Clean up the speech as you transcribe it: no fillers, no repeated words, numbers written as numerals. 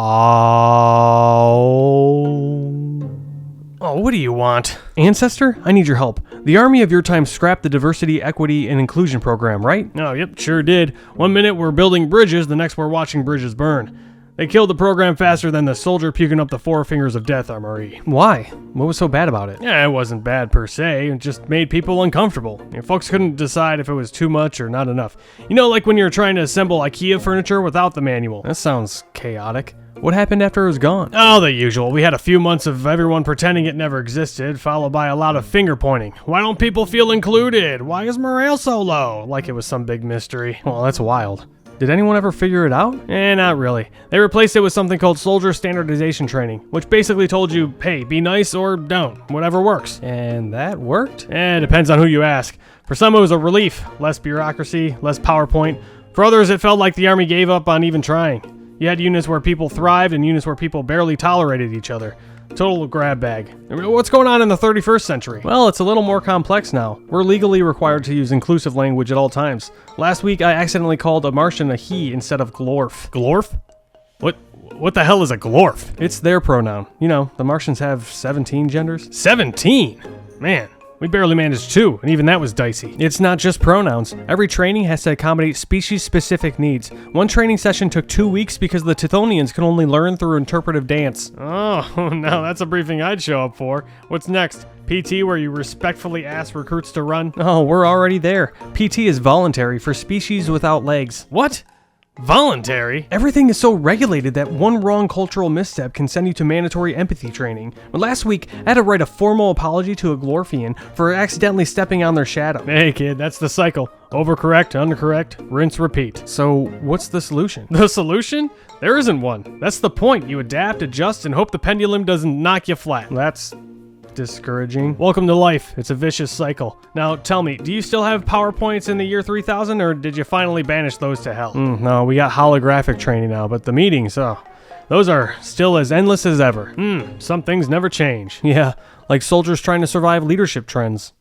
Oh, what do you want? Ancestor, I need your help. The army of your time scrapped the diversity, equity, and inclusion program, right? Oh, yep, sure did. One minute we're building bridges, the next we're watching bridges burn. They killed the program faster than the soldier puking up the four fingers of death, Marie. Why? What was so bad about it? Yeah, it wasn't bad per se. It just made people uncomfortable. Folks couldn't decide if it was too much or not enough. You know, like when you're trying to assemble IKEA furniture without the manual. That sounds chaotic. What happened after it was gone? Oh, the usual. We had a few months of everyone pretending it never existed, followed by a lot of finger pointing. Why don't people feel included? Why is morale so low? Like it was some big mystery. Well, that's wild. Did anyone ever figure it out? Not really. They replaced it with something called soldier standardization training, which basically told you, hey, be nice or don't, whatever works. And that worked? It depends on who you ask. For some it was a relief, less bureaucracy, less PowerPoint. For others it felt like the army gave up on even trying. You had units where people thrived and units where people barely tolerated each other. Total grab bag. What's going on in the 31st century? Well, it's a little more complex now. We're legally required to use inclusive language at all times. Last week, I accidentally called a Martian a he instead of glorf. Glorf? What the hell is a glorf? It's their pronoun. You know, the Martians have 17 genders. 17? Man. We barely managed 2, and even that was dicey. It's not just pronouns. Every training has to accommodate species-specific needs. One training session took 2 weeks because the Tithonians could only learn through interpretive dance. Oh, now that's a briefing I'd show up for. What's next? PT, where you respectfully ask recruits to run? Oh, we're already there. PT is voluntary for species without legs. What? Voluntary? Everything is so regulated that one wrong cultural misstep can send you to mandatory empathy training. But last week, I had to write a formal apology to a Glorfian for accidentally stepping on their shadow. Hey kid, that's the cycle. Overcorrect, undercorrect, rinse, repeat. So, what's the solution? The solution? There isn't one. That's the point. You adapt, adjust, and hope the pendulum doesn't knock you flat. That's discouraging. Welcome to life. It's a vicious cycle. Now, tell me, do you still have PowerPoints in the year 3000, or did you finally banish those to hell? No, we got holographic training now, but the meetings, those are still as endless as ever. Some things never change. Yeah, like soldiers trying to survive leadership trends.